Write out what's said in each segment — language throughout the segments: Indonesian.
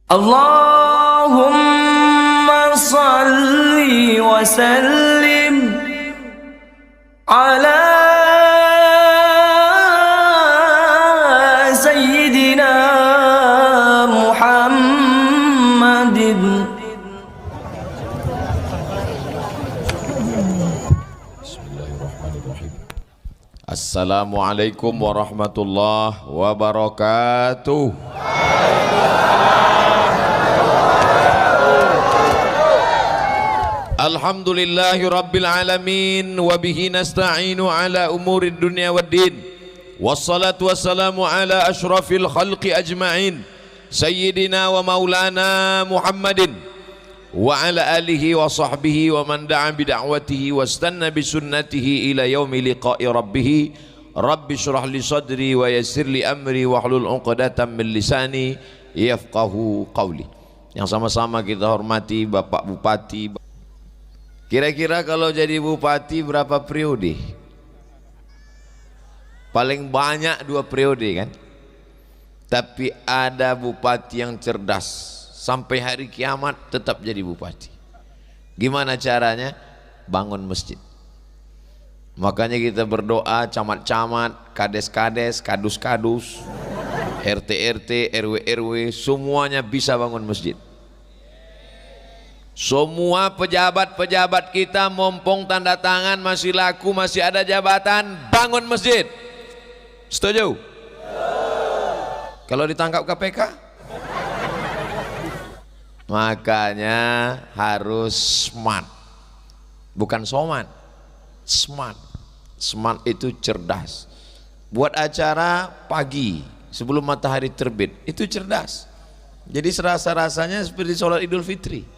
Allahumma salli wa sallim ala sayyidina Muhammadin. Bismillahirrahmanirrahim. Assalamualaikum warahmatullahi wabarakatuh. Alhamdulillahi rabbil alamin wa bihi nasta'inu ala umuri dunya waddin. Wassalatu wassalamu ala ashrafil khalqi ajma'in sayyidina wa maulana Muhammadin wa ala alihi wa sahbihi wa man da'a bida'watihi wastanna bisunnatihi ila yaumi liqa'i rabbih. Rabbi syrah li sadri wa yassir li amri wa hlul 'uqdatam min lisani yafqahu qawli. Yang sama-sama kita hormati Bapak Bupati. Kira-kira kalau jadi bupati berapa periode? Paling banyak 2 periode kan? Tapi ada bupati yang cerdas, sampai hari kiamat tetap jadi bupati. Gimana caranya? Bangun masjid. Makanya kita berdoa, camat-camat, kades-kades, kadus-kadus, RT-RT, RW-RW, semuanya bisa bangun masjid. Semua pejabat-pejabat kita mumpung tanda tangan masih laku, masih ada jabatan, bangun masjid. Setuju? Kalau ditangkap KPK? Makanya harus smart. Bukan soman, smart. Smart itu cerdas. Buat acara pagi sebelum matahari terbit, itu cerdas. Jadi serasa-rasanya seperti sholat Idul Fitri.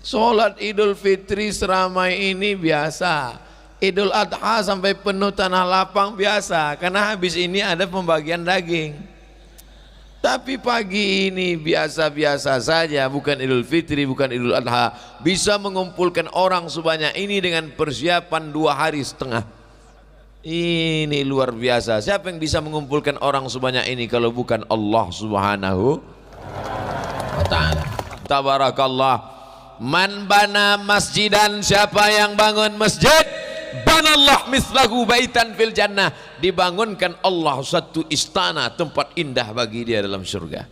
Sholat Idul Fitri seramai ini biasa. Idul Adha sampai penuh tanah lapang biasa. Karena habis ini ada pembagian daging. Tapi pagi ini biasa-biasa saja. Bukan Idul Fitri, bukan Idul Adha. Bisa mengumpulkan orang sebanyak ini dengan persiapan 2 hari setengah. Ini luar biasa. Siapa yang bisa mengumpulkan orang sebanyak ini kalau bukan Allah Subhanahu wa ta'ala. Tabarakallah. Man bana masjidan, siapa yang bangun masjid, banallah mislahu baitan fil jannah, dibangunkan Allah satu istana, tempat indah bagi dia dalam surga.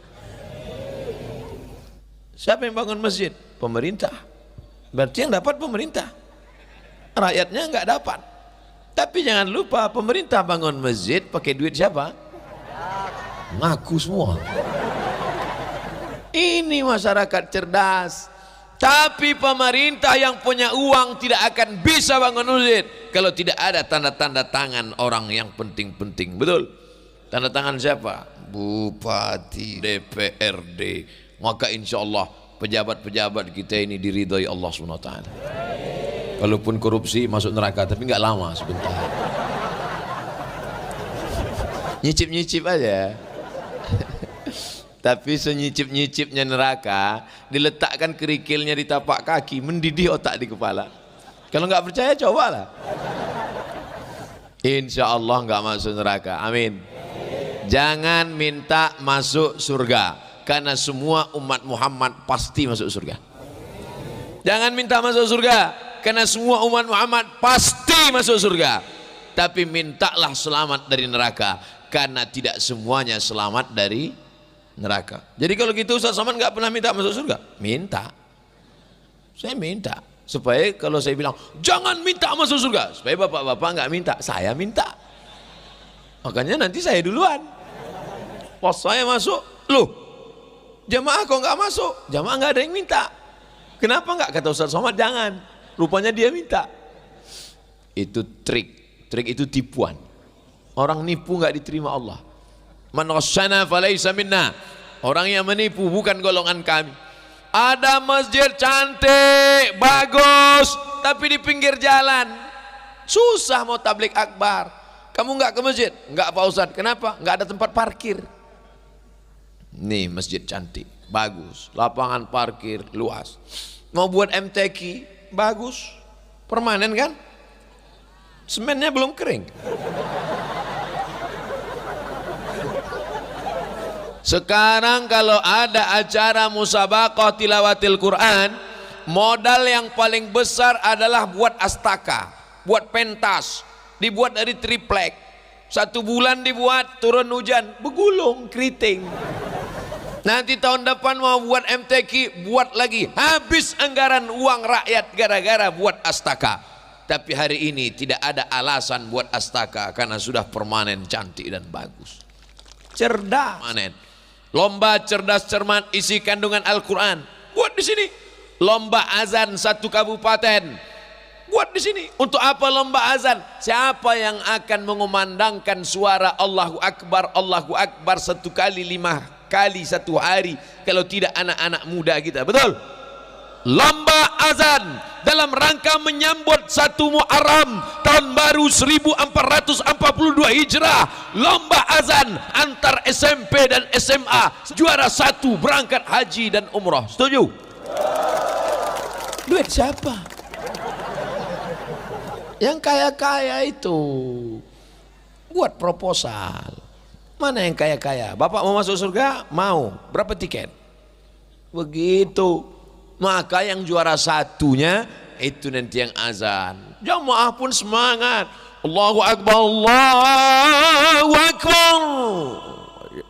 Siapa yang bangun masjid? Pemerintah. Berarti yang dapat pemerintah, rakyatnya enggak dapat. Tapi jangan lupa, pemerintah bangun masjid pakai duit siapa? Ngaku semua. Ini masyarakat cerdas. Tapi pemerintah yang punya uang tidak akan bisa bangun masjid kalau tidak ada tanda-tanda tangan orang yang penting-penting. Betul? Tanda tangan siapa? Bupati, DPRD. Maka insya Allah pejabat-pejabat kita ini diridhoi Allah SWT. Walaupun korupsi masuk neraka, tapi nggak lama, sebentar. Nyicip-nyicip aja. Tapi senyicip-nyicipnya neraka, diletakkan kerikilnya di tapak kaki, mendidih otak di kepala. Kalau nggak percaya cobalah. Insya Allah nggak masuk neraka. Amin. Jangan minta masuk surga, karena semua umat Muhammad pasti masuk surga. Jangan minta masuk surga, karena semua umat Muhammad pasti masuk surga. Tapi mintalah selamat dari neraka, karena tidak semuanya selamat dari neraka. Jadi kalau gitu Ustaz Somad nggak pernah minta masuk surga? Minta. Saya minta supaya kalau saya bilang jangan minta masuk surga, supaya bapak-bapak nggak minta, saya minta. Makanya nanti saya duluan. Pas saya masuk, loh jamaah kok nggak masuk? Jamaah nggak ada yang minta. Kenapa nggak? Kata Ustaz Somad jangan. Rupanya dia minta. Itu trik. Trik itu tipuan. Orang nipu nggak diterima Allah. Man ghasyana falaysa minna. Orang yang menipu bukan golongan kami. Ada masjid cantik, bagus, tapi di pinggir jalan. Susah mau tablik akbar. Kamu enggak ke masjid? Enggak Pak Ustadz. Kenapa? Enggak ada tempat parkir. Nih masjid cantik, bagus, lapangan parkir luas. Mau buat MTQ, bagus, permanen kan? Semennya belum kering. Sekarang kalau ada acara musabaqah tilawatil Quran, modal yang paling besar adalah buat astaka, buat pentas, dibuat dari triplek. 1 bulan dibuat, turun hujan, begulung, keriting. Nanti tahun depan mau buat MTQ, buat lagi, habis anggaran uang rakyat gara-gara buat astaka. Tapi hari ini tidak ada alasan buat astaka karena sudah permanen, cantik dan bagus. Cerdas, permanen. Lomba cerdas cermat isi kandungan Al-Quran, buat di sini. Lomba azan 1 kabupaten, buat di sini. Untuk apa lomba azan? Siapa yang akan mengumandangkan suara Allahu Akbar 1 kali 5 kali 1 hari kalau tidak anak-anak muda kita? Betul? Lomba azan dalam rangka menyambut 1 Muharram tahun baru 1442 Hijrah. Lomba azan antar SMP dan SMA, juara 1 berangkat haji dan umrah. Setuju? Duit siapa? Yang kaya-kaya itu buat proposal. Mana yang kaya-kaya? Bapak mau masuk surga? Mau. Berapa tiket? Begitu. Maka yang juara 1-nya itu nanti yang azan. Jamaah pun semangat. Allahu Akbar, Allahu Akbar.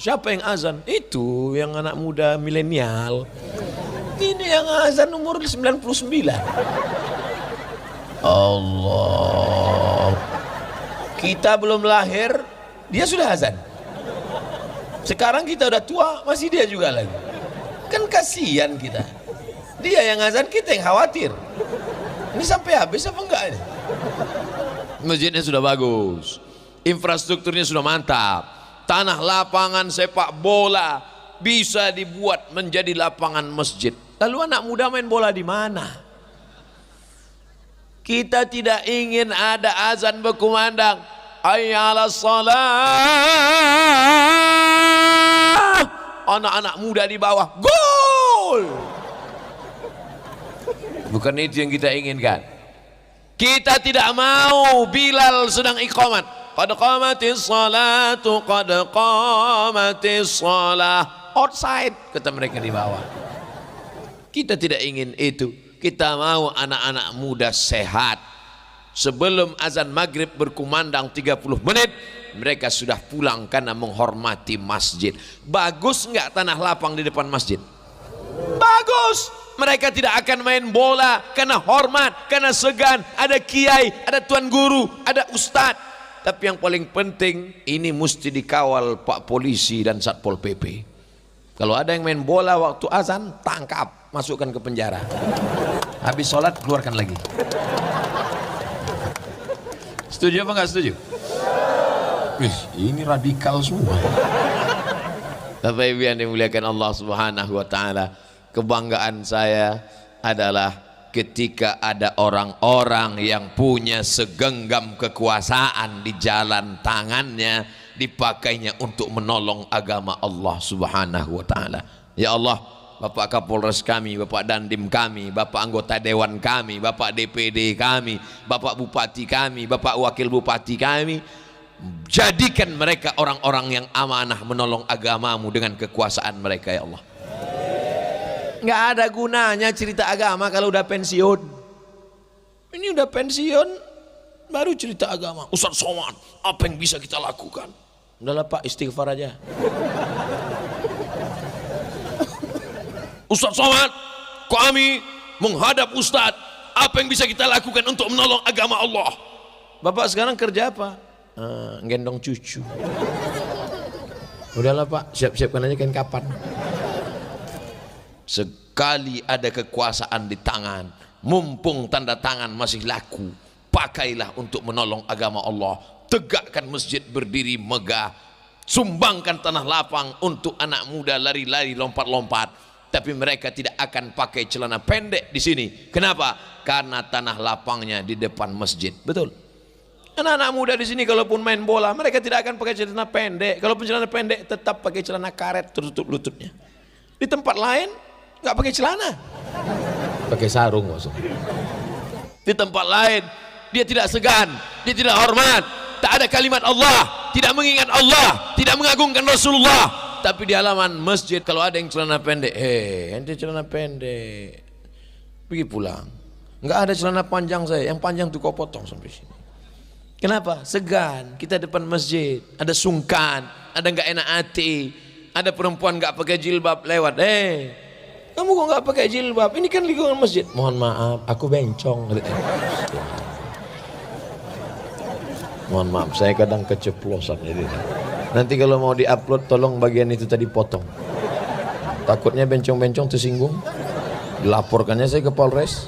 Siapa yang azan? Itu yang anak muda milenial. Ini yang azan umur 99. Allah. Kita belum lahir, dia sudah azan. Sekarang kita udah tua, masih dia juga lagi. Kan kasihan kita. Dia yang azan, kita yang khawatir. Ini sampai habis apa enggak ini? Masjidnya sudah bagus, infrastrukturnya sudah mantap, tanah lapangan sepak bola bisa dibuat menjadi lapangan masjid. Lalu anak muda main bola di mana? Kita tidak ingin ada azan berkumandang, hayya 'alas shalah, anak-anak muda di bawah gol. Bukan itu yang kita inginkan. Kita tidak mau Bilal sedang iqamat, qad qamatis salatu, qad qamatis salah, outside kata mereka di bawah. Kita tidak ingin itu. Kita mau anak-anak muda sehat. Sebelum azan maghrib berkumandang 30 menit, mereka sudah pulang karena menghormati masjid. Bagus enggak tanah lapang di depan masjid? Bagus. Mereka tidak akan main bola karena hormat, karena segan. Ada kiai, ada tuan guru, ada ustadz. Tapi yang paling penting, ini mesti dikawal Pak Polisi dan Satpol PP. Kalau ada yang main bola waktu azan, tangkap, masukkan ke penjara. Habis sholat, keluarkan lagi. Setuju apa enggak setuju? Ini radikal semua. Bapak Ibu yang dimuliakan Allah Subhanahu wa taala, kebanggaan saya adalah ketika ada orang-orang yang punya segenggam kekuasaan di jalan tangannya, dipakainya untuk menolong agama Allah Subhanahu wa taala. Ya Allah, Bapak Kapolres kami, Bapak Dandim kami, Bapak anggota dewan kami, Bapak DPD kami, Bapak Bupati kami, Bapak Wakil Bupati kami, jadikan mereka orang-orang yang amanah menolong agamamu dengan kekuasaan mereka ya Allah. Nggak ada gunanya cerita agama kalau udah pensiun. Ini udah pensiun baru cerita agama. Ustaz Somad, apa yang bisa kita lakukan? Udahlah Pak, istighfar aja. Ustaz Somad, kami menghadap Ustaz, apa yang bisa kita lakukan untuk menolong agama Allah? Bapak sekarang kerja apa? Gendong cucu. Udahlah Pak, siap-siapkan aja kain kapan. Sekali ada kekuasaan di tangan, mumpung tanda tangan masih laku, pakailah untuk menolong agama Allah. Tegakkan masjid berdiri megah, sumbangkan tanah lapang untuk anak muda lari-lari lompat-lompat. Tapi mereka tidak akan pakai celana pendek di sini. Kenapa? Karena tanah lapangnya di depan masjid. Betul. Anak-anak muda di sini kalaupun main bola, mereka tidak akan pakai celana pendek. Kalau celana pendek tetap pakai celana karet tertutup lututnya. Di tempat lain nggak pakai celana, pakai sarung maksudnya. Di tempat lain dia tidak segan, dia tidak hormat, tak ada kalimat Allah, tidak mengingat Allah, tidak mengagungkan Rasulullah. tapi di halaman masjid kalau ada yang celana pendek, ente celana pendek, pergi pulang. Nggak ada celana panjang saya, yang panjang tuh kau potong sampai sini. Kenapa? Segan, kita depan masjid, ada sungkan, ada nggak enak hati, ada perempuan nggak pakai jilbab lewat, kamu kok nggak pakai jilbab? Ini kan lingkungan masjid. Mohon maaf, aku bencong. Mohon maaf, saya kadang keceplosan. Nanti kalau mau diupload, tolong bagian itu tadi potong. Takutnya bencong-bencong tersinggung. Dilaporkannya saya ke Polres.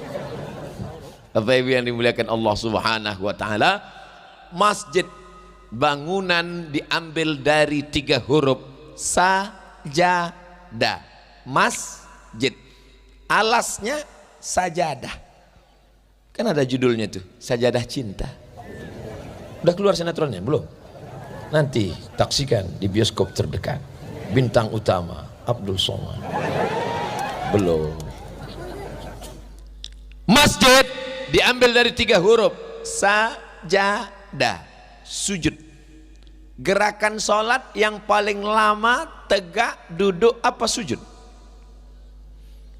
Bapak Ibu yang dimuliakan Allah Subhanahu wa Ta'ala, masjid bangunan diambil dari 3 huruf sajadah. Masjid, alasnya sajadah. Kan ada judulnya tuh, sajadah cinta. Udah keluar sinetronnya belum? Nanti taksikan di bioskop terdekat. Bintang utama Abdul Somad. Belum. Masjid diambil dari 3 huruf sajadah, sujud. Gerakan sholat yang paling lama tegak, duduk, apa sujud?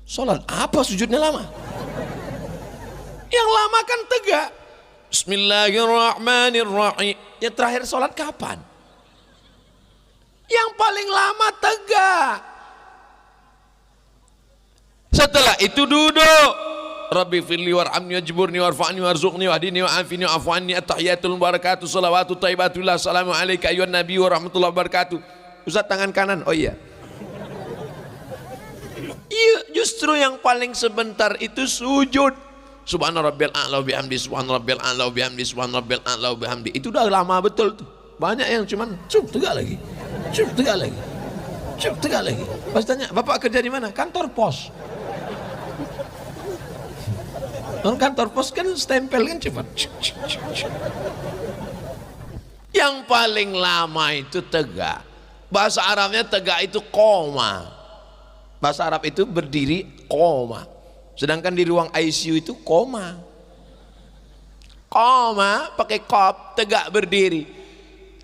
Sholat apa sujudnya lama? Yang lama kan tegak. Bismillahirrahmanirrahim. Yang terakhir sholat kapan? Yang paling lama tegak. Setelah itu duduk. Rabbi firli warhamni wajburni warfa'ni warzuqni wahdini wa'afini wa'afu anni at-tahiyatul mubarakatuh salawatu thayyibatullah assalamu alayka ayyuhan nabi wa rahmatullahi wabarakatuh. Ustaz tangan kanan. Oh iya. Iya, justru yang paling sebentar itu sujud. Subhana rabbil a'la wa bihamdi, subhana rabbil a'la wa bihamdi, subhana rabbil a'la wa bihamdi. Itu udah lama betul tuh. Banyak yang cuman tegak lagi. Tegak lagi. Tegak lagi. Pas tanya, "Bapak kerja di mana?" "Kantor pos." Kantor pos kan stempel kan cepat. Yang paling lama itu tegak. Bahasa Arabnya tegak itu koma. Bahasa Arab itu berdiri koma. Sedangkan di ruang ICU itu koma. Koma pakai kop, tegak berdiri.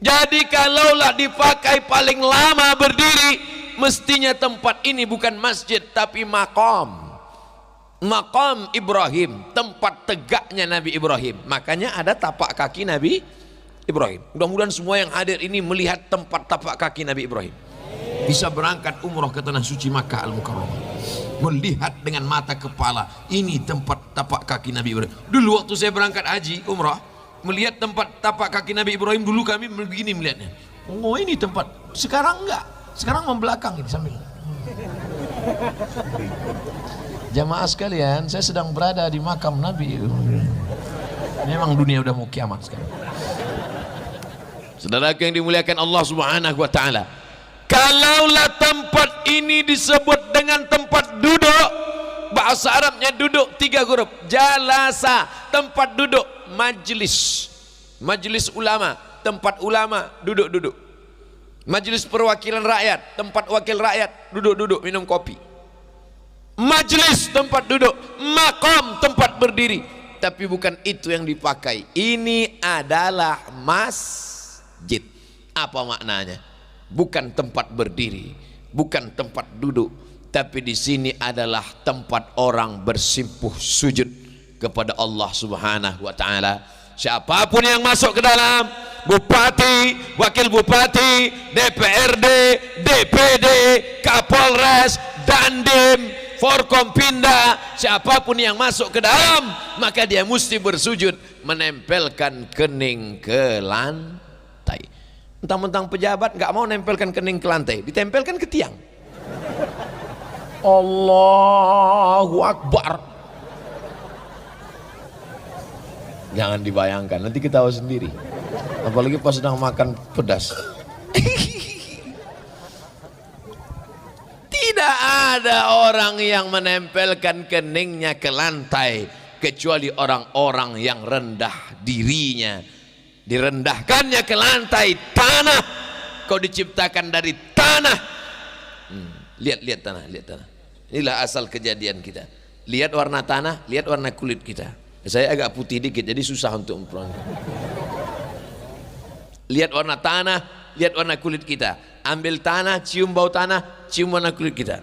Jadi kalaulah dipakai paling lama berdiri, mestinya tempat ini bukan masjid tapi maqam. Maqam Ibrahim, tempat tegaknya Nabi Ibrahim. Makanya ada tapak kaki Nabi Ibrahim. Mudah-mudahan semua yang hadir ini melihat tempat tapak kaki Nabi Ibrahim. Bisa berangkat umroh ke tanah suci Makkah Al-Mukarramah, melihat dengan mata kepala, ini tempat tapak kaki Nabi Ibrahim. Dulu waktu saya berangkat haji umrah, melihat tempat tapak kaki Nabi Ibrahim, dulu kami begini melihatnya. Oh ini tempat. Sekarang enggak. Sekarang membelakang ini sambil. Jamaah sekalian, saya sedang berada di makam Nabi. Memang dunia udah mau kiamat sekarang. Saudara yang dimuliakan Allah Subhanahu wa Ta'ala, kalaulah tempat ini disebut dengan tempat duduk, bahasa Arabnya duduk 3 huruf, jalasa, tempat duduk, majlis, majlis ulama, tempat ulama duduk-duduk, majlis perwakilan rakyat, tempat wakil rakyat duduk-duduk minum kopi, majlis tempat duduk, makom tempat berdiri. Tapi bukan itu yang dipakai. Ini adalah masjid. Apa maknanya? Bukan tempat berdiri, bukan tempat duduk, tapi di sini adalah tempat orang bersimpuh sujud kepada Allah Subhanahu wa Ta'ala. Siapapun yang masuk ke dalam, bupati, wakil bupati, DPRD, DPD, Kapolres, Dandim, Forkompinda, siapapun yang masuk ke dalam, maka dia mesti bersujud, menempelkan kening ke lantai. Mentang-mentang pejabat nggak mau nempelkan kening ke lantai, ditempelkan ke tiang. Allahu Akbar. Jangan dibayangkan, nanti kita tahu sendiri. Apalagi pas sedang makan pedas. Tidak ada orang yang menempelkan keningnya ke lantai kecuali orang-orang yang rendah dirinya. Direndahkannya ke lantai tanah. Kau diciptakan dari tanah. Lihat tanah, lihat tanah. Inilah asal kejadian kita. Lihat warna tanah, lihat warna kulit kita. Saya agak putih dikit, jadi susah untuk memperoleh. Lihat warna tanah, lihat warna kulit kita. Ambil tanah, cium bau tanah, cium warna kulit kita.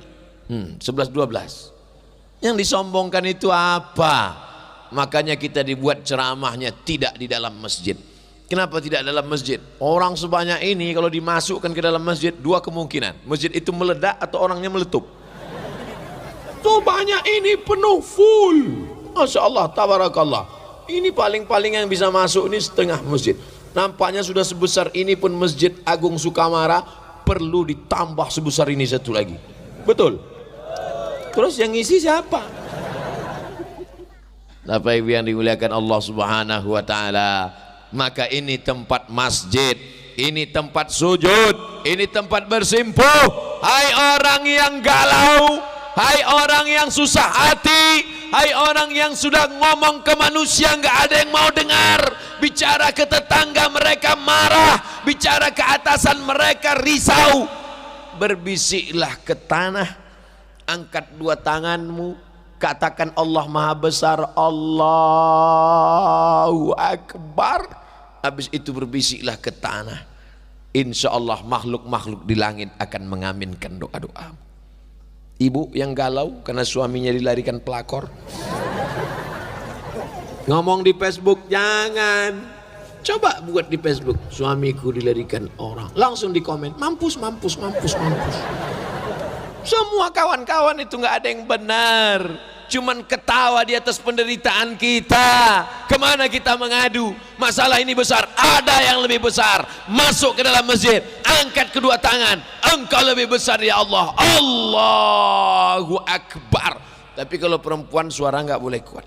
11-12. Yang disombongkan itu apa? Makanya kita dibuat ceramahnya tidak di dalam masjid. Kenapa tidak dalam masjid? Orang sebanyak ini kalau dimasukkan ke dalam masjid, dua kemungkinan. Masjid itu meledak atau orangnya meletup. Tuh banyak ini penuh full. Masya Allah, tabarakallah. Ini paling-paling yang bisa masuk ini setengah masjid. Nampaknya sudah sebesar ini pun Masjid Agung Sukamara, perlu ditambah sebesar ini satu lagi. Betul? Terus yang ngisi siapa? Bapak Ibu yang dimuliakan Allah Subhanahu wa taala, maka ini tempat masjid, ini tempat sujud, ini tempat bersimpuh. Hai orang yang galau, hai orang yang susah hati, hai orang yang sudah ngomong ke manusia nggak ada yang mau dengar, bicara ke tetangga mereka marah, bicara ke atasan mereka risau, berbisiklah ke tanah, angkat dua tanganmu, katakan Allah Maha Besar, Allahu Akbar. Habis itu berbisiklah ke tanah. Insya Allah makhluk-makhluk di langit akan mengaminkan doa-doa. Ibu yang galau karena suaminya dilarikan pelakor, ngomong di Facebook, jangan. Coba buat di Facebook, suamiku dilarikan orang. Langsung di komen, mampus, mampus, mampus, mampus. Semua kawan-kawan itu nggak ada yang benar, cuman ketawa di atas penderitaan kita. Kemana kita mengadu? Masalah ini besar, ada yang lebih besar. Masuk ke dalam masjid, angkat kedua tangan, engkau lebih besar ya Allah, Allahu Akbar. Tapi kalau perempuan suara nggak boleh kuat.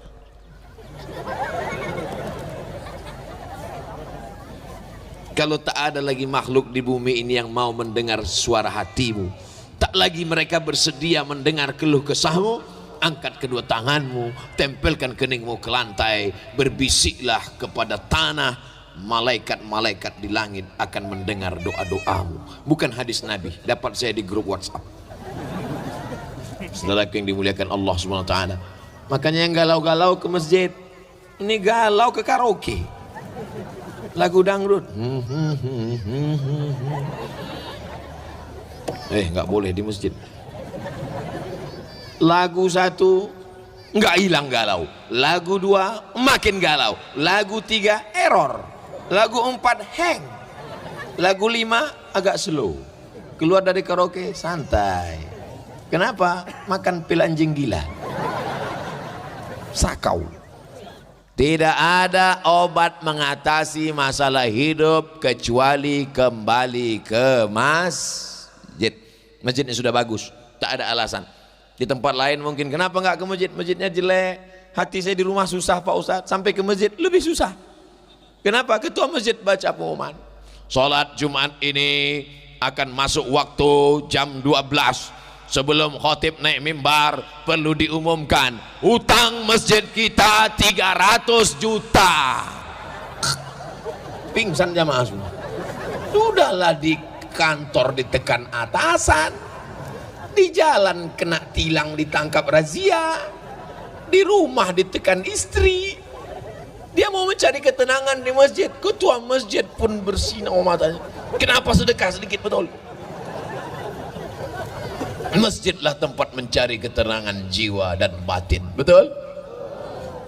Kalau tak ada lagi makhluk di bumi ini yang mau mendengar suara hatimu, tak lagi mereka bersedia mendengar keluh kesahmu, angkat kedua tanganmu, tempelkan keningmu ke lantai, berbisiklah kepada tanah, malaikat-malaikat di langit akan mendengar doa-doamu. Bukan hadis Nabi, dapat saya di grup WhatsApp. Saudaraku yang dimuliakan Allah SWT, makanya yang galau-galau ke masjid, ini galau ke karaoke, lagu dangdut. Nggak boleh di masjid. Lagu satu nggak hilang galau, lagu dua makin galau, lagu tiga error, lagu empat hang, lagu lima agak slow. Keluar dari karaoke santai. Kenapa? Makan pil anjing gila, sakau. Tidak ada obat mengatasi masalah hidup kecuali kembali ke masjid. Masjidnya sudah bagus, tak ada alasan. Di tempat lain mungkin, kenapa nggak ke masjid? Masjidnya jelek, hati saya di rumah susah Pak Ustadz, sampai ke masjid lebih susah. Kenapa? Ketua masjid baca pengumuman, sholat Jumat ini akan masuk waktu jam 12. Sebelum khotib naik mimbar perlu diumumkan hutang masjid kita 300 juta. Pingsan jamaah semua. Sudahlah, di kantor ditekan atasan, di jalan kena tilang ditangkap razia, di rumah ditekan istri. Dia mau mencari ketenangan di masjid, ketua masjid pun bersinar matanya. Kenapa sedekah sedikit betul? Masjidlah tempat mencari ketenangan jiwa dan batin. Betul?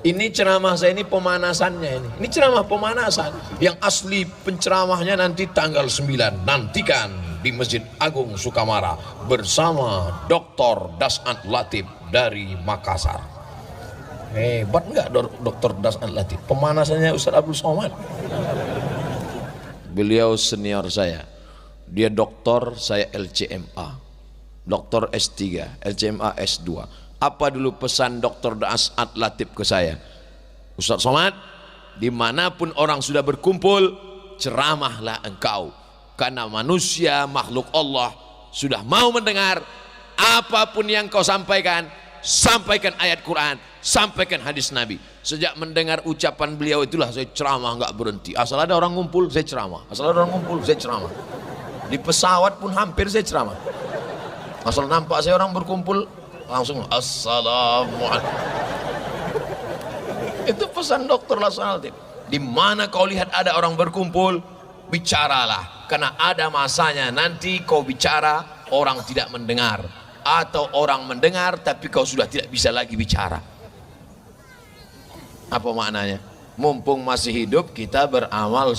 Ini ceramah saya, ini pemanasannya ini. Ini ceramah pemanasan. Yang asli penceramahnya nanti tanggal 9. Nantikan di Masjid Agung Sukamara bersama Dr. Das'ad Latif dari Makassar. Hebat enggak Dr. Das'ad Latif? Pemanasannya Ustaz Abdul Somad. Beliau senior saya. Dia doktor, saya LCMA. Doktor S3, LCMA S2. Apa dulu pesan Dr. Das'ad Latif ke saya? Ustaz Somad, dimanapun orang sudah berkumpul, ceramahlah engkau. Karena manusia, makhluk Allah, sudah mau mendengar. Apapun yang kau sampaikan, sampaikan ayat Quran, sampaikan hadis Nabi. Sejak mendengar ucapan beliau itulah saya ceramah nggak berhenti. Asal ada orang ngumpul, saya ceramah. Asal ada orang ngumpul, saya ceramah. Di pesawat pun hampir saya ceramah. Asal nampak saya orang berkumpul, langsung assalamualaikum. Itu pesan Dr. Das'ad Latif. Di mana kau lihat ada orang berkumpul, bicaralah, karena ada masanya nanti kau bicara orang tidak mendengar, atau orang mendengar tapi kau sudah tidak bisa lagi bicara. Apa maknanya? Mumpung masih hidup kita beramal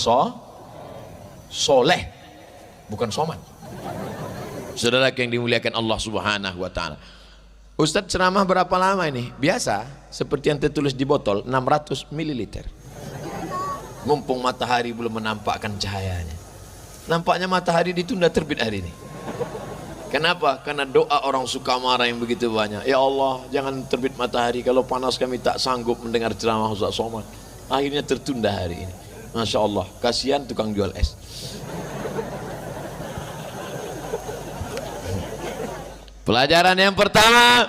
soleh, bukan somat. Saudara yang dimuliakan Allah Subhanahu wa taala. Ustadz ceramah berapa lama ini? Biasa, seperti yang tertulis di botol, 600 ml. Mumpung matahari belum menampakkan cahayanya. Nampaknya matahari ditunda terbit hari ini. Kenapa? Karena doa orang Sukamara yang begitu banyak. Ya Allah, jangan terbit matahari, kalau panas kami tak sanggup mendengar ceramah Ustaz Somad. Akhirnya tertunda hari ini. Masya Allah, kasihan tukang jual es. Pelajaran yang pertama,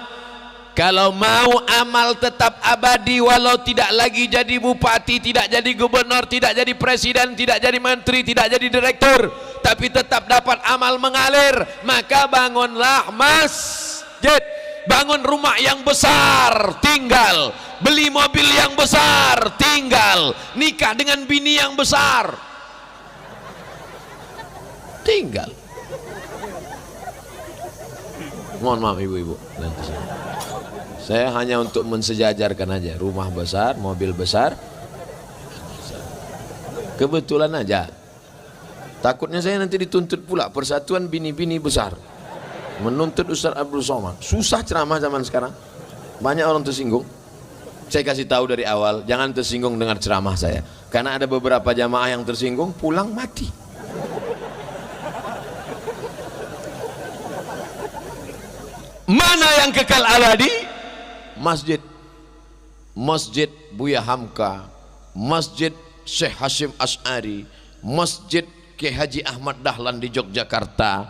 kalau mau amal tetap abadi, walau tidak lagi jadi bupati, tidak jadi gubernur, tidak jadi presiden, tidak jadi menteri, tidak jadi direktur, tapi tetap dapat amal mengalir, maka bangunlah masjid, bangun rumah yang besar, tinggal, beli mobil yang besar, tinggal, nikah dengan bini yang besar, tinggal. Mohon maaf ibu-ibu, saya hanya untuk mensejajarkan aja, rumah besar, mobil besar, kebetulan aja. Takutnya saya nanti dituntut pula Persatuan Bini-Bini Besar, menuntut Ustaz Abdul Somad. Susah ceramah zaman sekarang, banyak orang tersinggung. Saya kasih tahu dari awal, jangan tersinggung dengar ceramah saya, karena ada beberapa jamaah yang tersinggung pulang mati. Mana yang kekal abadi? Masjid, Masjid Buya Hamka, Masjid Syekh Hashim Ash'ari, Masjid Kiai Haji Ahmad Dahlan di Yogyakarta,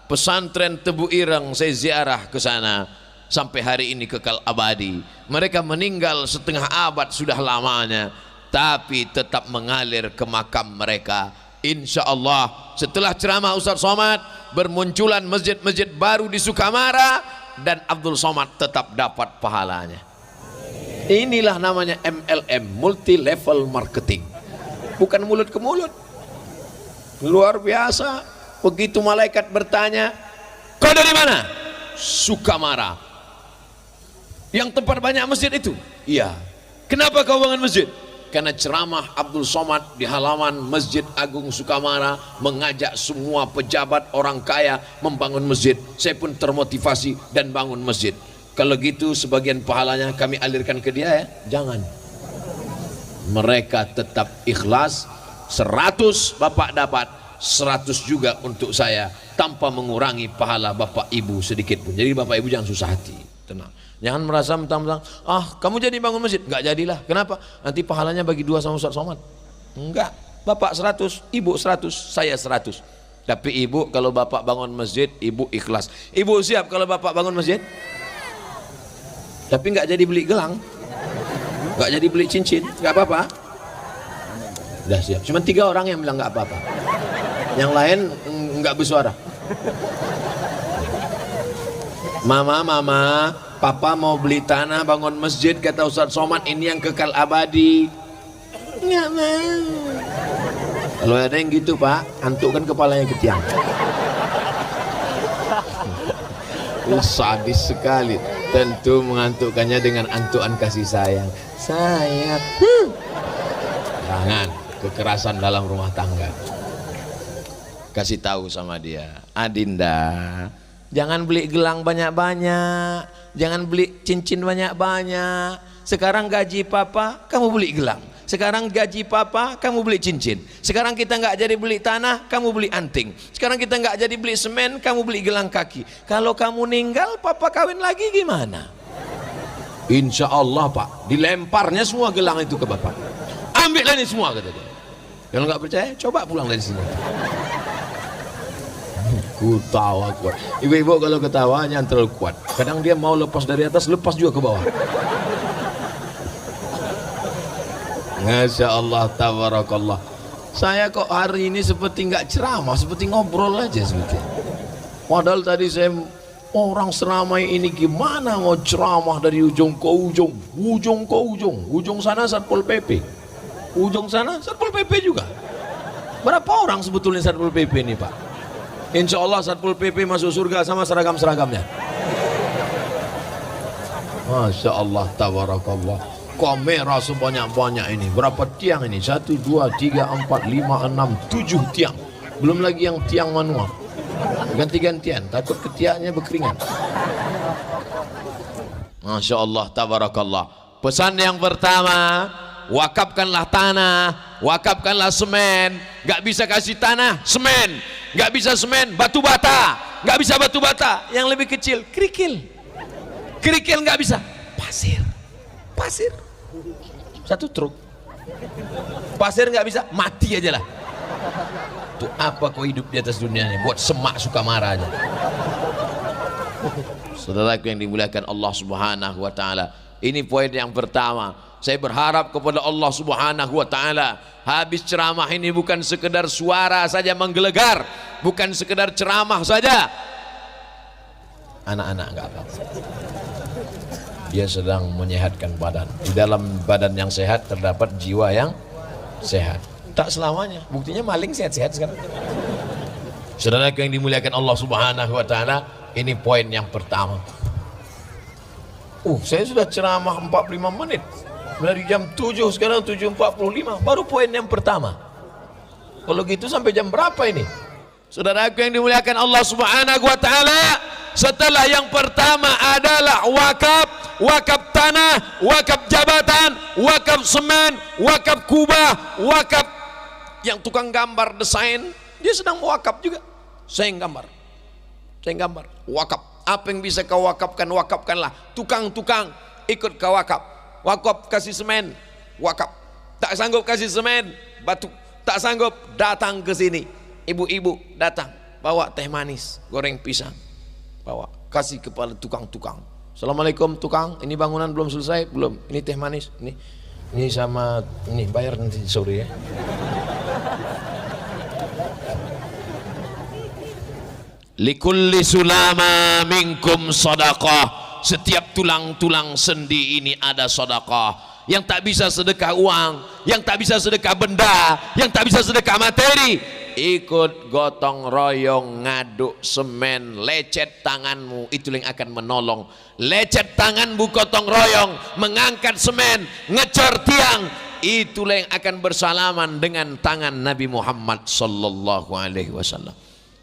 pesantren Tebu Ireng, saya ziarah ke sana, sampai hari ini kekal abadi. Mereka meninggal setengah abad sudah lamanya, tapi tetap mengalir ke makam mereka. Insya Allah setelah ceramah Ustaz Somad, bermunculan masjid-masjid baru di Sukamara, dan Abdul Somad tetap dapat pahalanya. Inilah namanya MLM, multi level marketing, bukan mulut ke mulut. Luar biasa. Begitu malaikat bertanya, kau dari mana? Sukamara. Yang tempat banyak masjid itu? Iya. Kenapa kau bangun masjid? Karena ceramah Abdul Somad di halaman Masjid Agung Sukamara mengajak semua pejabat orang kaya membangun masjid. Saya pun termotivasi dan bangun masjid. Kalau gitu sebagian pahalanya kami alirkan ke dia ya? Jangan. Mereka tetap ikhlas, 100 Bapak dapat, 100 juga untuk saya, tanpa mengurangi pahala Bapak Ibu sedikit pun. Jadi Bapak Ibu jangan susah hati, tenang. Jangan merasa mentang-mentang, kamu jadi bangun masjid. Enggak jadilah. Kenapa? Nanti pahalanya bagi 2 sama Ustaz Somad. Enggak. Bapak 100, Ibu 100, saya 100. Tapi Ibu kalau Bapak bangun masjid, Ibu ikhlas. Ibu siap kalau Bapak bangun masjid? Tapi enggak jadi beli gelang, enggak jadi beli cincin, enggak apa-apa. Udah siap. Cuma 3 orang yang bilang enggak apa-apa. Yang lain enggak bersuara. Mama, Papa mau beli tanah bangun masjid, kata Ustaz Somad, ini yang kekal abadi. Nggak mau. Kalau ada yang gitu Pak, antukkan kepalanya ke tiang. Sadis sekali. Tentu mengantukkannya dengan antukan kasih sayang. Sayang. Jangan kekerasan dalam rumah tangga. Kasih tahu sama dia, Adinda, jangan beli gelang banyak-banyak, jangan beli cincin banyak-banyak. Sekarang gaji papa, kamu beli gelang. Sekarang gaji papa, kamu beli cincin. Sekarang kita nggak jadi beli tanah, kamu beli anting. Sekarang kita nggak jadi beli semen, kamu beli gelang kaki. Kalau kamu ninggal, papa kawin lagi gimana? Insya Allah Pak, dilemparnya semua gelang itu ke bapak. Ambillah ini semua, kata dia. Kalau nggak percaya, coba pulang dari sini. Ketawa kuat. Ibu-ibu kalau ketawa jangan terlalu kuat. Kadang dia mau lepas dari atas, lepas juga ke bawah. Masya Allah, tabarakallah. Saya kok hari ini seperti nggak ceramah, seperti ngobrol aja seperti. Padahal tadi saya, orang seramai ini gimana mau ceramah dari ujung ke ujung, ujung ke ujung, ujung sana Satpol PP, ujung sana Satpol PP juga. Berapa orang sebetulnya Satpol PP ini Pak? Insya Allah Satpol PP masuk surga sama seragam-seragamnya. Masya Allah, tabarakallah. Kamera sebanyak-banyak ini. Berapa tiang ini? 1, 2, 3, 4, 5, 6, 7 tiang. Belum lagi yang tiang manual. Ganti-gantian, takut ketiaknya berkeringat. Masya Allah, tabarakallah. Pesan yang pertama, wakafkanlah tanah, wakafkanlah semen. Gak bisa kasih tanah, semen. Gak bisa semen, batu bata. Gak bisa batu bata. Yang lebih kecil, kerikil. Kerikil gak bisa, pasir. Pasir. 1 truk. Pasir gak bisa, mati aja lah. Tuh apa kau hidup di atas dunia ini? Buat semak suka marah aja. Saudaraku yang dimuliakan Allah Subhanahu wa taala, ini poin yang pertama. Saya berharap kepada Allah Subhanahu wa taala, habis ceramah ini bukan sekedar suara saja menggelegar, bukan sekedar ceramah saja. Anak-anak enggak apa-apa. Dia sedang menyehatkan badan. Di dalam badan yang sehat terdapat jiwa yang sehat. Tak selamanya. Buktinya maling sehat-sehat sekarang. Saudara yang dimuliakan Allah Subhanahu wa taala, ini poin yang pertama. Saya sudah ceramah 45 menit. Dari jam 7 sekarang 7.45, baru poin yang pertama. Kalau gitu sampai jam berapa ini? Saudaraku yang dimuliakan Allah Subhanahu wa taala, setelah yang pertama adalah wakaf, wakaf tanah, wakaf jabatan, wakaf semen, wakaf kubah, wakaf yang tukang gambar desain, dia sedang mewakaf juga. Saya yang gambar, wakaf. Apa yang bisa kau wakafkan, wakafkanlah. Tukang-tukang ikut kau wakaf. Wakaf kasih semen, wakaf. Tak sanggup kasih semen, batu. Tak sanggup, datang ke sini. Ibu-ibu datang, bawa teh manis, goreng pisang, bawa, kasih kepada tukang-tukang. Assalamualaikum tukang, ini bangunan belum selesai, belum. Ini teh manis, ini sama ini bayar nanti sore ya. Likulli sulama minkum sadaqah. Setiap tulang-tulang sendi ini ada sedekah. Yang tak bisa sedekah uang, yang tak bisa sedekah benda, yang tak bisa sedekah materi, ikut gotong royong ngaduk semen, lecet tanganmu, itu yang akan menolong. Lecet tanganmu gotong royong mengangkat semen, ngecor tiang, itulah yang akan bersalaman dengan tangan Nabi Muhammad sallallahu alaihi wasallam.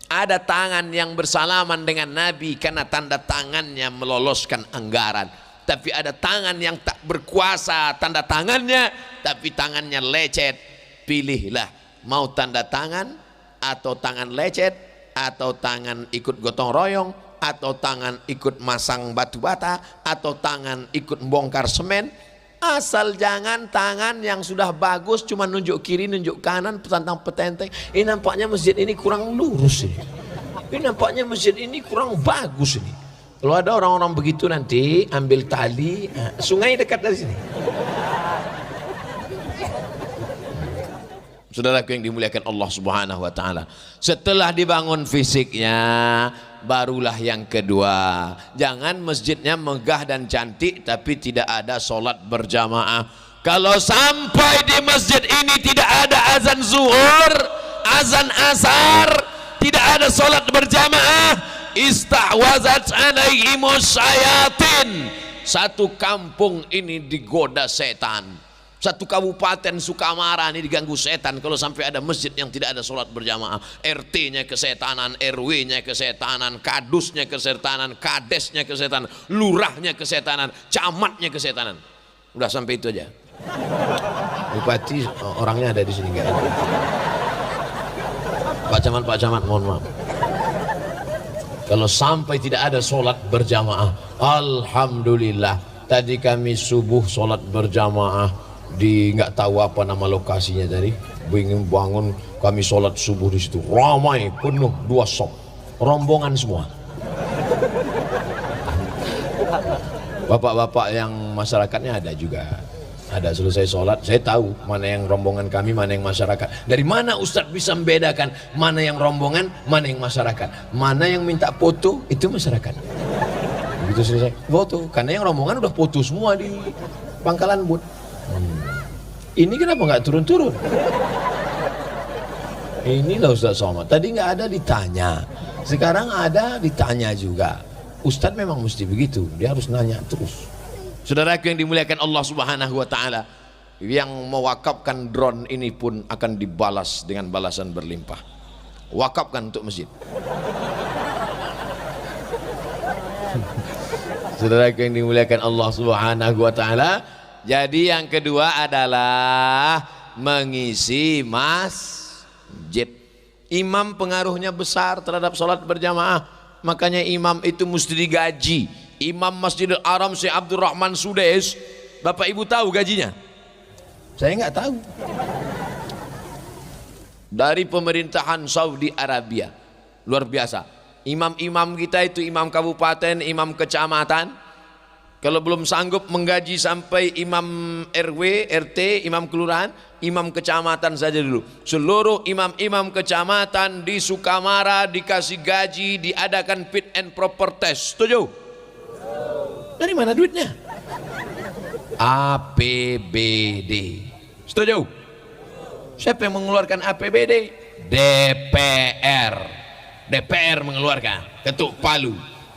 Ada tangan yang bersalaman dengan Nabi karena tanda tangannya meloloskan anggaran. Tapi ada tangan yang tak berkuasa tanda tangannya, tapi tangannya lecet. Pilihlah, mau tanda tangan atau tangan lecet, atau tangan ikut gotong royong, atau tangan ikut masang batu bata, atau tangan ikut bongkar semen. Asal jangan tangan yang sudah bagus cuma nunjuk kiri, nunjuk kanan, tentang petenteng. Ini nampaknya masjid ini kurang lurus ini. Ini nampaknya masjid ini kurang bagus ini. Kalau ada orang-orang begitu nanti ambil tali, sungai dekat dari sini. Saudaraku yang dimuliakan Allah Subhanahu wa taala, setelah dibangun fisiknya, barulah yang kedua. Jangan masjidnya megah dan cantik tapi tidak ada solat berjamaah. Kalau sampai di masjid ini tidak ada azan zuhur, azan asar, tidak ada solat berjamaah, istahwazat alaihimus syayatin. Satu kampung ini digoda setan. Satu kabupaten Sukamara ini diganggu setan kalau sampai ada masjid yang tidak ada sholat berjamaah. RT-nya kesetanan, RW-nya kesetanan, kadusnya kesetanan, kadesnya kesetanan, lurahnya kesetanan, camatnya kesetanan. Udah sampai itu aja. Bupati orangnya ada di sini enggak? Pak Camat mohon maaf. Kalau sampai tidak ada sholat berjamaah, alhamdulillah. Tadi kami subuh sholat berjamaah di nggak tahu apa nama lokasinya tadi. Ingin bangun kami sholat subuh di situ, ramai penuh 2 sop, rombongan semua. Bapak-bapak yang masyarakatnya ada juga. Ada selesai sholat, saya tahu mana yang rombongan kami, mana yang masyarakat. Dari mana Ustadz bisa membedakan mana yang rombongan, mana yang masyarakat? Mana yang minta foto itu masyarakat. Begitu selesai foto, karena yang rombongan udah foto semua di Pangkalan Bud. Ini kenapa nggak turun-turun? Inilah Ustaz Somad. Tadi nggak ada ditanya, sekarang ada ditanya juga. Ustadz memang mesti begitu, dia harus nanya terus. Saudaraku yang dimuliakan Allah Subhanahu wa taala, yang mewakafkan drone ini pun akan dibalas dengan balasan berlimpah. Wakafkan untuk masjid. Saudaraku yang dimuliakan Allah Subhanahu wa taala, jadi yang kedua adalah mengisi masjid. Imam pengaruhnya besar terhadap sholat berjamaah, makanya imam itu mesti digaji. Imam Masjidil Haram Syekh Abdul Rahman Sudais, Bapak Ibu tahu gajinya? Saya nggak tahu. Dari pemerintahan Saudi Arabia, luar biasa. Imam-imam kita itu imam kabupaten, imam kecamatan, kalau belum sanggup menggaji sampai imam RW, RT, imam kelurahan, imam kecamatan saja dulu. Seluruh imam-imam kecamatan di Sukamara dikasih gaji, diadakan fit and proper test. Setuju? Dari mana duitnya? APBD. Setuju? Siapa yang mengeluarkan APBD? DPR. DPR mengeluarkan, ketuk palu.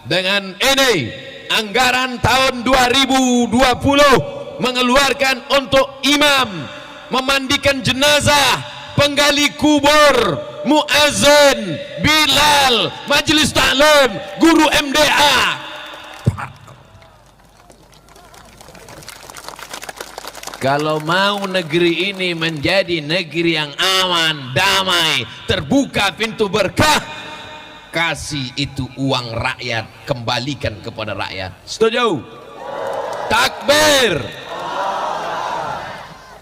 Dengan ini anggaran tahun 2020 mengeluarkan untuk imam, memandikan jenazah, penggali kubur, muazin, bilal, majelis taklim, guru MDA. Kalau mau negeri ini menjadi negeri yang aman, damai, terbuka pintu berkah, kasih itu uang rakyat, kembalikan kepada rakyat. Setuju? Takbir.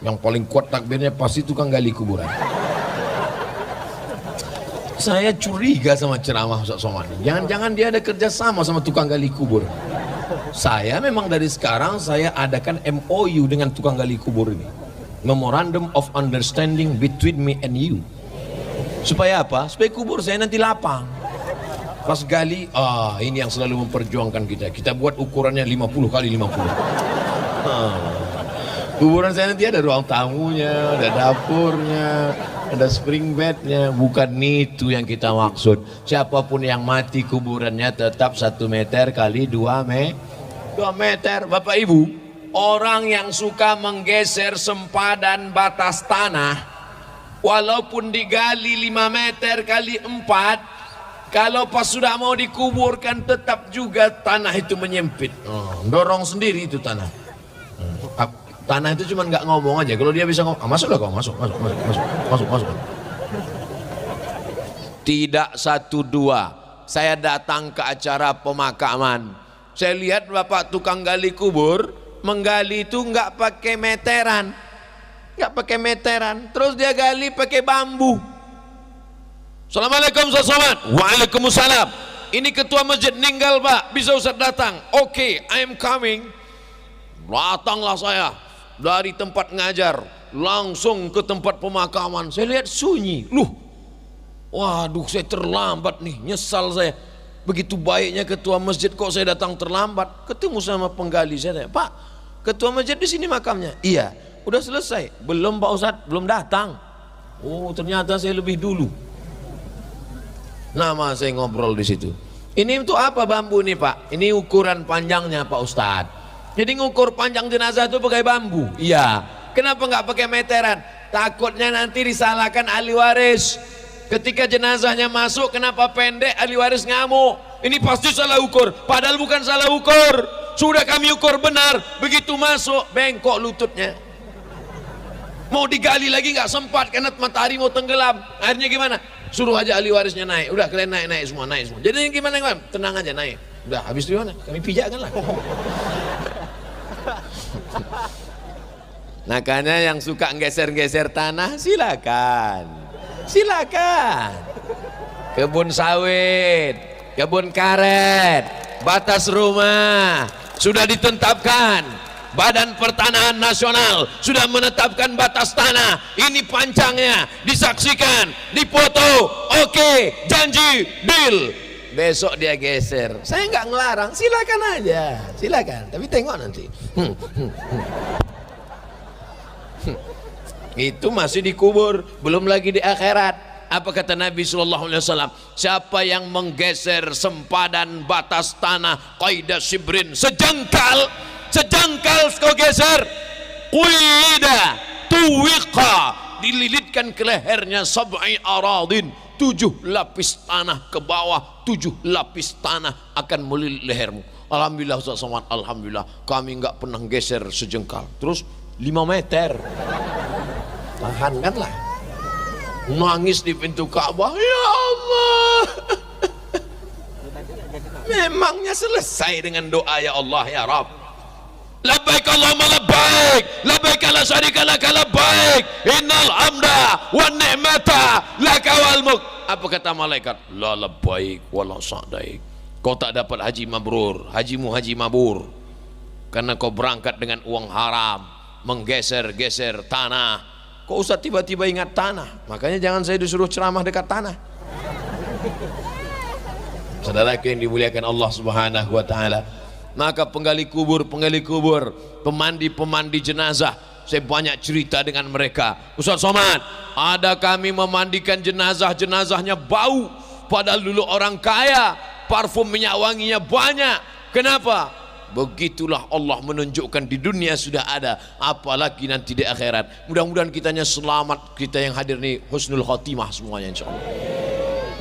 Yang paling kuat takbirnya pasti tukang gali kuburan. Saya curiga sama ceramah Ustaz Somad. Jangan-jangan dia ada kerja sama tukang gali kubur. Saya memang dari sekarang saya adakan MOU dengan tukang gali kubur ini, Memorandum of Understanding between me and you. Supaya apa? Supaya kubur saya nanti lapang. Pas gali, ini yang selalu memperjuangkan kita. Kita buat ukurannya 50 kali 50. Kuburan saya nanti ada ruang tamunya, ada dapurnya, ada spring bednya. Bukan itu yang kita maksud. Siapapun yang mati kuburannya tetap 1 meter kali 2 meter. Bapak Ibu, orang yang suka menggeser sempadan batas tanah, walaupun digali 5 meter kali 4, kalau pas sudah mau dikuburkan tetap juga tanah itu menyempit. Dorong sendiri itu tanah. Tanah itu cuma nggak ngomong aja. Kalau dia bisa ngomong, masuklah kau, masuk. Tidak 1 2. Saya datang ke acara pemakaman. Saya lihat bapak tukang gali kubur, menggali itu nggak pakai meteran, terus dia gali pakai bambu. Assalamualaikum Ustaz Somad. Waalaikumsalam. Ini ketua masjid meninggal Pak, bisa Ustaz datang? Oke, I am coming. Datanglah saya dari tempat ngajar langsung ke tempat pemakaman. Saya lihat sunyi. Waduh, saya terlambat nih, nyesal saya. Begitu baiknya ketua masjid, kok saya datang terlambat. Ketemu sama penggali, saya tanya, Pak, ketua masjid di sini makamnya? Iya. Udah selesai? Belum Pak Ustadz, belum datang. Oh, ternyata saya lebih dulu. Nama saya ngobrol di situ. Ini untuk apa bambu nih Pak? Ini ukuran panjangnya Pak Ustadz. Jadi ngukur panjang jenazah itu pakai bambu. Iya. Kenapa nggak pakai meteran? Takutnya nanti disalahkan ahli waris. Ketika jenazahnya masuk, kenapa pendek, ahli waris ngamuk. Ini pasti salah ukur, padahal bukan salah ukur. Sudah kami ukur benar, begitu masuk bengkok lututnya. Mau digali lagi nggak sempat karena matahari mau tenggelam. Akhirnya gimana? Suruh aja ahli warisnya naik. Udah kalian naik semua. Jadi gimana? Tenang aja naik. Udah habis di mana? Kami pijakkan lah. Makanya yang suka geser-geser tanah silakan. Kebun sawit, kebun karet, batas rumah sudah ditetapkan. Badan Pertanahan Nasional sudah menetapkan batas tanah. Ini panjangnya, disaksikan, dipoto. Oke, janji, deal. Besok dia geser. Saya nggak ngelarang, silakan aja, silakan. Tapi tengok nanti. Itu masih dikubur, belum lagi di akhirat. Apa kata Nabi SAW? Siapa yang menggeser sempadan batas tanah qaidah sibrin, sejengkal kau geser, qida tuwiqa, dililitkan ke lehernya sab'i aradin, 7 lapis tanah ke bawah, 7 lapis tanah akan melilit lehermu. Alhamdulillah Ustaz Somad, alhamdulillah kami enggak pernah geser sejengkal. Terus 5 meter. Tahankanlah. Nangis di pintu Ka'bah, ya Allah. Memangnya selesai dengan doa ya Allah ya Rabb. Labbaik Allahumma labbaik, labbaik la syarika laka labbaik, innal hamda wan ni'mata laka wal mulk. Apa kata malaikat? La labbaik wala sa'daik. Kau tak dapat haji mabrur, hajimu haji mabur, karena kau berangkat dengan uang haram, menggeser-geser tanah. Kok Ustaz tiba-tiba ingat tanah? Makanya jangan saya disuruh ceramah dekat tanah. Saudaraku yang dimuliakan Allah Subhanahu wa taala, maka penggali kubur, pemandi jenazah, saya banyak cerita dengan mereka. Ustaz Somad, ada kami memandikan jenazahnya bau, padahal dulu orang kaya, parfum minyak wanginya banyak. Kenapa? Begitulah Allah menunjukkan di dunia sudah ada, apalagi nanti di akhirat. Mudah-mudahan kitanya selamat, kita yang hadir nih husnul khotimah semuanya insyaallah.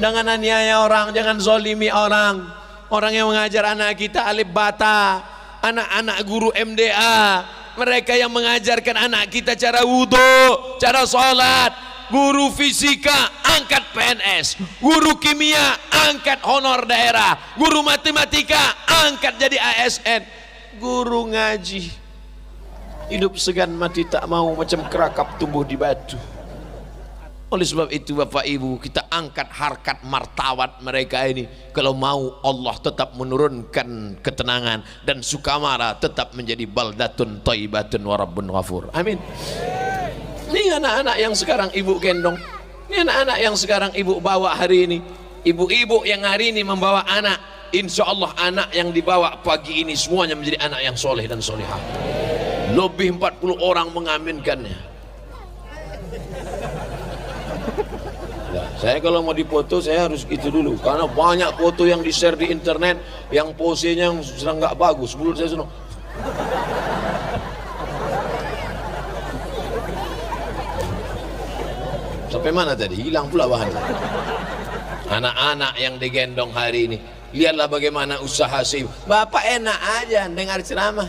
Jangan aniaya orang, jangan zolimi orang. Orang yang mengajar anak kita alif bata, anak-anak guru MDA, mereka yang mengajarkan anak kita cara wudhu, cara sholat. Guru fisika angkat PNS, guru kimia angkat honor daerah, guru matematika angkat jadi ASN, guru ngaji hidup segan mati tak mau macam kerakap tumbuh di batu. Oleh sebab itu Bapak Ibu, kita angkat harkat martabat mereka ini. Kalau mau Allah tetap menurunkan ketenangan, dan Sukamara tetap menjadi baldatun thayyibatun wa rabbun ghafur. Amin. Ini anak-anak yang sekarang ibu gendong, ini anak-anak yang sekarang ibu bawa hari ini, ibu-ibu yang hari ini membawa anak, insya Allah anak yang dibawa pagi ini semuanya menjadi anak yang soleh dan solehah. Lebih 40 orang mengaminkannya. Nah, saya kalau mau dipoto saya harus itu dulu, karena banyak foto yang di-share di internet yang posenya sedang nggak bagus. Mulut saya senang. Sampai mana tadi? Hilang pula bahannya. Anak-anak yang digendong hari ini, lihatlah bagaimana usaha sih. Bapak enak aja dengar ceramah.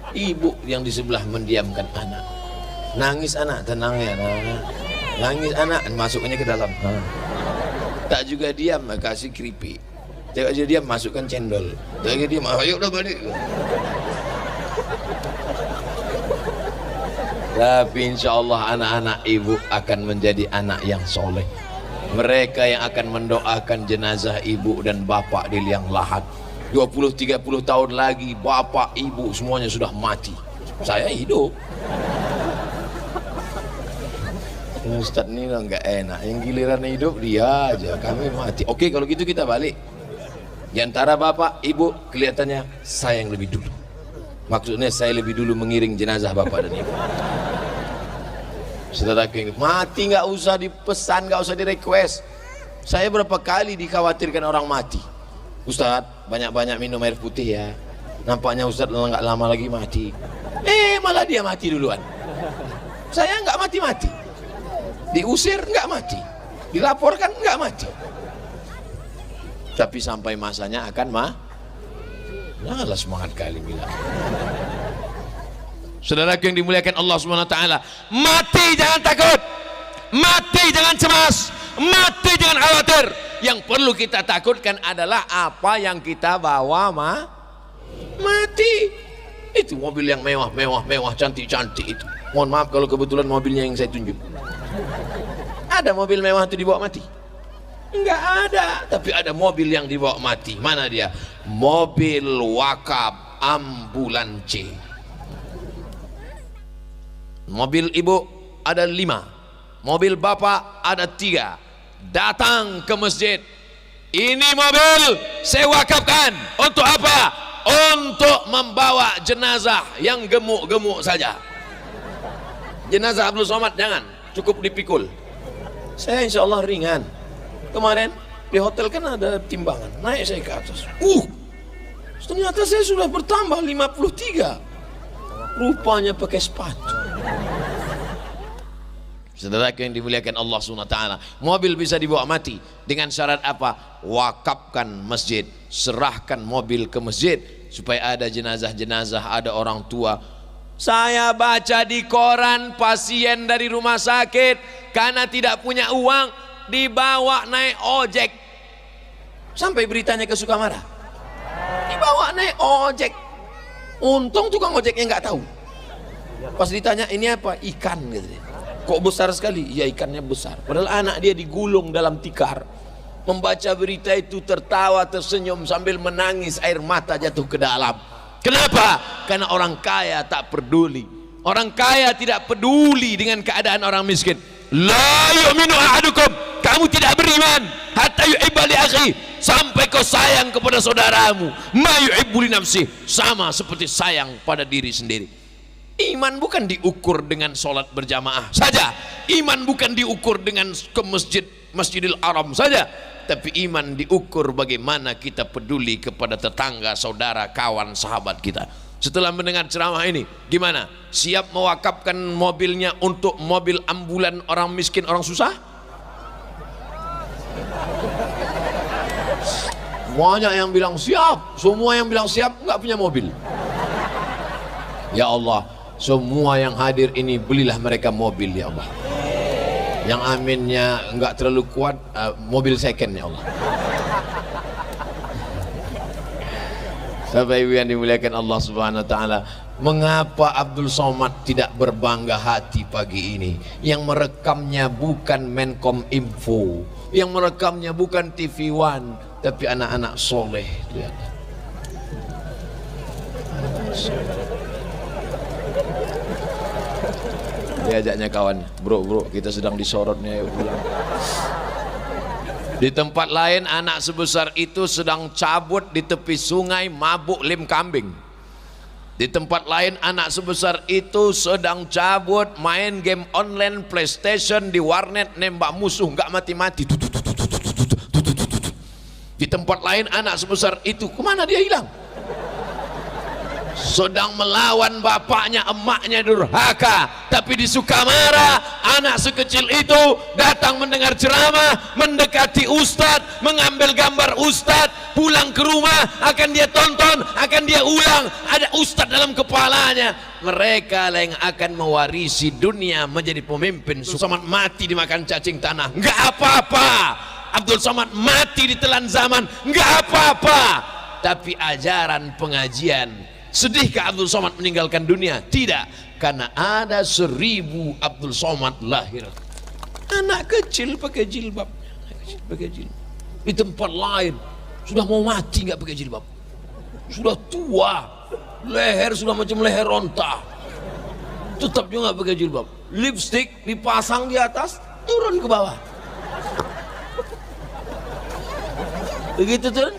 Ibu yang di sebelah mendiamkan anak. Nangis anak, tenang ya nak. Nangis anak, masuknya ke dalam. Tak juga diam, kasih keripik. Tak juga diam, masukkan cendol. Tak juga diam, ayo udah balik. Tapi insya Allah anak-anak ibu akan menjadi anak yang soleh. Mereka yang akan mendoakan jenazah ibu dan bapak di liang lahat. 20-30 tahun lagi bapak ibu semuanya sudah mati, saya hidup. Ustaz ini nggak enak, yang giliran hidup dia aja, kami mati. Oke, kalau gitu kita balik. Di antara bapak ibu kelihatannya saya yang lebih dulu. Maksudnya saya lebih dulu mengiring jenazah bapak dan ibu. Saudara mati nggak usah dipesan, nggak usah di request. Saya berapa kali dikhawatirkan orang mati. Ustaz, banyak-banyak minum air putih ya. Nampaknya Ustaz nggak lama lagi mati. Malah dia mati duluan. Saya nggak mati-mati. Diusir nggak mati. Dilaporkan nggak mati. Tapi sampai masanya akan janganlah semangat kali bilang. Saudara yang dimuliakan Allah Subhanahu wa taala, mati jangan takut, mati jangan cemas, mati jangan khawatir. Yang perlu kita takutkan adalah apa yang kita bawa mati. Itu mobil yang mewah, cantik-cantik itu. Mohon maaf kalau kebetulan mobilnya yang saya tunjuk. Ada mobil mewah itu dibawa mati? Enggak ada, tapi ada mobil yang dibawa mati. Mana dia? Mobil wakaf ambulance. Mobil ibu ada 5, mobil bapak ada 3. Datang ke masjid, ini mobil saya wakafkan. Untuk apa? Untuk membawa jenazah yang gemuk-gemuk saja. Jenazah Abdul Somad jangan, cukup dipikul. Saya insya Allah ringan. Kemarin di hotel kan ada timbangan, naik saya ke atas. Ternyata saya sudah bertambah 53. Rupanya pakai sepatu. Saudara yang dimuliakan Allah SWT, mobil bisa dibawa mati dengan syarat apa? Wakafkan masjid, serahkan mobil ke masjid supaya ada jenazah-jenazah, ada orang tua. Saya baca di koran pasien dari rumah sakit karena tidak punya uang dibawa naik ojek. Sampai beritanya ke Sukamara, dibawa naik ojek. Untung tukang ojeknya nggak tahu. Pas ditanya ini apa? Ikan gitu. Kok besar sekali? Ya ikannya besar. Padahal anak dia digulung dalam tikar. Membaca berita itu tertawa tersenyum sambil menangis, air mata jatuh ke dalam. Kenapa? Karena orang kaya tak peduli. Orang kaya tidak peduli dengan keadaan orang miskin. La yu'minu ahadukum, kamu tidak beriman hatta yuhibba li akhi, sampai kau sayang kepada saudaramu ma yuhibbu li nafsi, sama seperti sayang pada diri sendiri. Iman bukan diukur dengan sholat berjamaah saja, iman bukan diukur dengan ke Masjidil Haram saja, tapi iman diukur bagaimana kita peduli kepada tetangga, saudara, kawan, sahabat kita. Setelah mendengar ceramah ini, gimana? Siap mewakafkan mobilnya untuk mobil ambulan orang miskin, orang susah? Banyak yang bilang siap, semua yang bilang siap nggak punya mobil. Ya Allah, semua yang hadir ini belilah mereka mobil ya Allah. Yang aminnya nggak terlalu kuat, mobil second ya Allah. Bapak Ibu yang dimuliakan Allah Subhanahu wa taala, mengapa Abdul Somad tidak berbangga hati pagi ini? Yang merekamnya bukan Menkom Info, yang merekamnya bukan TV One, tapi anak-anak soleh. Diajaknya kawan, bro kita sedang disorotnya, yuk pulang. Di tempat lain anak sebesar itu sedang cabut di tepi sungai mabuk lem kambing. Di tempat lain anak sebesar itu sedang cabut main game online PlayStation di warnet, nembak musuh nggak mati-mati. Di tempat lain anak sebesar itu kemana dia hilang? Sedang melawan bapaknya, emaknya durhaka. Tapi di Sukamara anak sekecil itu datang mendengar ceramah, mendekati ustadz, mengambil gambar ustadz, pulang ke rumah akan dia tonton, akan dia ulang. Ada ustadz dalam kepalanya. Mereka lah yang akan mewarisi dunia menjadi pemimpin. Somad mati dimakan cacing tanah, nggak apa-apa. Abdul Somad mati ditelan zaman, nggak apa-apa. Tapi ajaran pengajian, sedihkah Abdul Somad meninggalkan dunia? Tidak, karena ada 1000 Abdul Somad lahir. Anak kecil pakai jilbab, di tempat lain sudah mau mati nggak pakai jilbab, sudah tua, leher sudah macam leher onta, tetap juga nggak pakai jilbab. Lipstick dipasang di atas, turun ke bawah, begitu turun.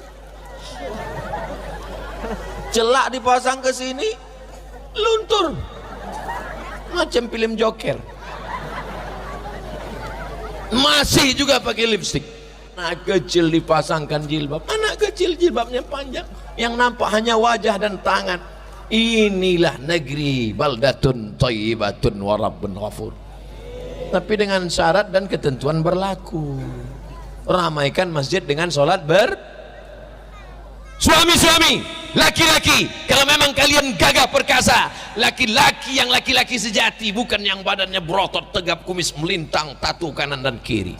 Celak dipasang ke sini, luntur macam film Joker. Masih juga pakai lipstick. Anak kecil dipasangkan jilbab, anak kecil jilbabnya panjang, yang nampak hanya wajah dan tangan. Inilah negeri baldatun thayyibatun wa rabbun ghafur. Tapi dengan syarat dan ketentuan berlaku. Ramaikan masjid dengan sholat Suami-suami, laki-laki, kalau memang kalian gagah perkasa, laki-laki yang laki-laki sejati, bukan yang badannya berotot, tegap, kumis melintang, tatu kanan dan kiri.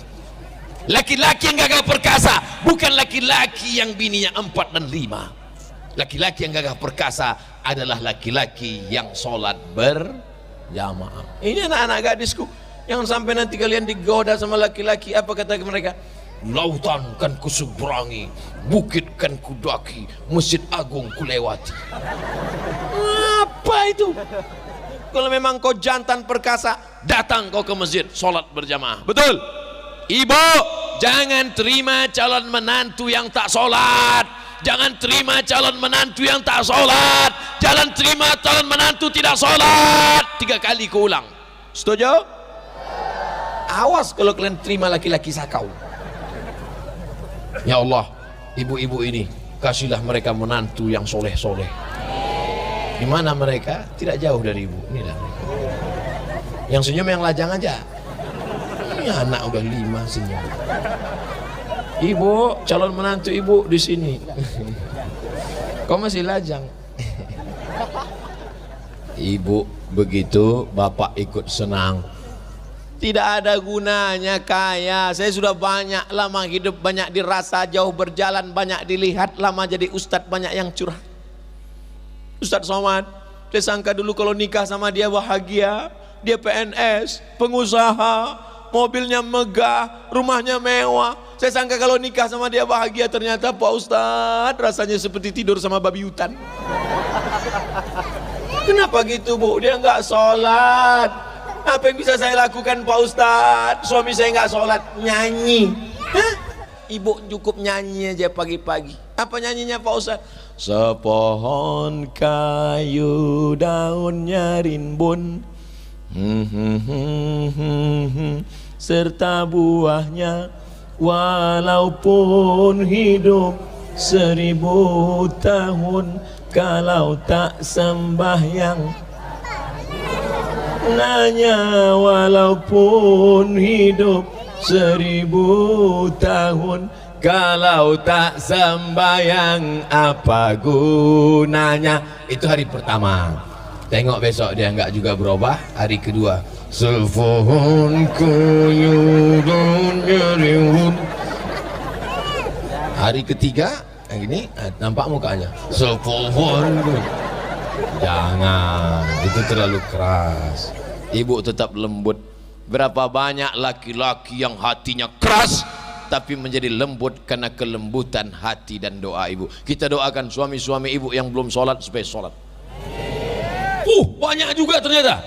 Laki-laki yang gagah perkasa, bukan laki-laki yang bininya 4 dan 5. Laki-laki yang gagah perkasa adalah laki-laki yang sholat berjamaah. Ini anak-anak gadisku, jangan sampai nanti kalian digoda sama laki-laki. Apa kata mereka? Lautan kan kuseberangi, bukit kan kudaki, Masjid Agung kulewati. Apa itu? Kalau memang kau jantan perkasa, datang kau ke masjid, sholat berjamaah. Betul? Ibu, jangan terima calon menantu yang tak sholat. Jangan terima calon menantu yang tak sholat. Jangan terima calon menantu tidak sholat. 3 kali kau ulang. Setuju? awas kalau kalian terima laki-laki sakau. Ya Allah, ibu-ibu ini kasihlah mereka menantu yang soleh-soleh. Di mana mereka? Tidak jauh dari ibu. Inilah mereka. Yang senyum yang lajang aja. Ini anak udah 5 senyum. Ibu, calon menantu ibu di sini. Kau masih lajang. Ibu begitu, bapak ikut senang. Tidak ada gunanya kaya. Saya sudah banyak lama hidup, banyak dirasa, jauh berjalan, banyak dilihat, lama jadi ustadz, banyak yang curhat. Ustadz Somad, saya sangka dulu kalau nikah sama dia bahagia. Dia PNS, pengusaha, mobilnya megah, rumahnya mewah. Saya sangka kalau nikah sama dia bahagia, ternyata Pak Ustadz rasanya seperti tidur sama babi hutan. Kenapa gitu Bu? Dia nggak sholat. Apa yang bisa saya lakukan Pak Ustadz? Suami saya nggak sholat, nyanyi. Hah? Ibu cukup nyanyi aja pagi-pagi. Apa nyanyinya Pak Ustadz? Sepohon kayu daunnya rimbun, serta buahnya, walaupun hidup 1000 tahun, kalau tak sembahyang nanya, walaupun hidup 1000 tahun, kalau tak sembahyang apa gunanya. Itu hari pertama. Tengok besok dia enggak juga berubah. Hari kedua, sepohon kayu daunnya rimbun. Hari ketiga yang ini nampak mukanya, sepohon. Jangan, itu terlalu keras. Ibu tetap lembut. Berapa banyak laki-laki yang hatinya keras tapi menjadi lembut karena kelembutan hati dan doa ibu. Kita doakan suami-suami ibu yang belum sholat supaya sholat. Banyak juga ternyata.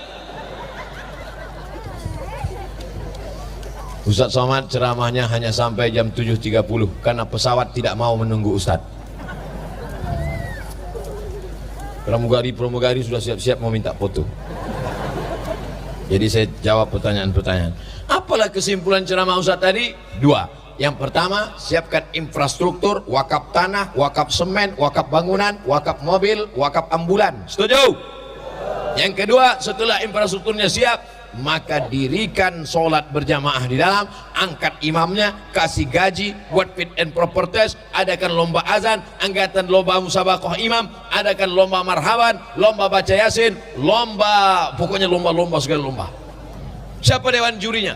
Ustadz Somad ceramahnya hanya sampai jam 7.30 karena pesawat tidak mau menunggu Ustadz. Pramugari sudah siap-siap mau minta foto. Jadi saya jawab pertanyaan-pertanyaan. Apalah kesimpulan ceramah Ustadz tadi? 2. Yang pertama, siapkan infrastruktur, wakaf tanah, wakaf semen, wakaf bangunan, wakaf mobil, wakaf ambulan. Setuju? Yang kedua, setelah infrastrukturnya siap, maka dirikan sholat berjamaah di dalam, angkat imamnya, kasih gaji, buat fit and proper test, adakan lomba azan, angkatan lomba musabakoh imam, adakan lomba marhaban, lomba baca yasin, lomba, pokoknya lomba-lomba segala lomba. Siapa dewan jurinya?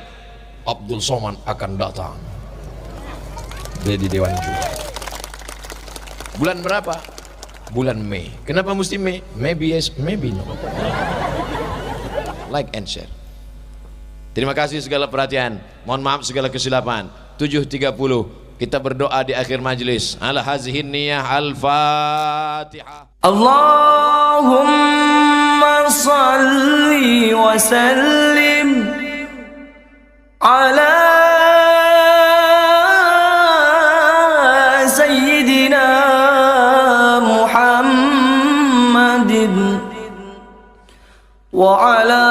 Abdul Somad akan datang jadi dewan juri. Bulan berapa? Bulan Mei. Kenapa mesti Mei? Maybe yes, maybe no. Like and share. Terima kasih segala perhatian. Mohon maaf segala kesilapan. 7.30 kita berdoa di akhir majlis. Ala hazihin niyah al-Fatihah. Allahumma salli wa sallim ala Sayyidina Muhammadin wa ala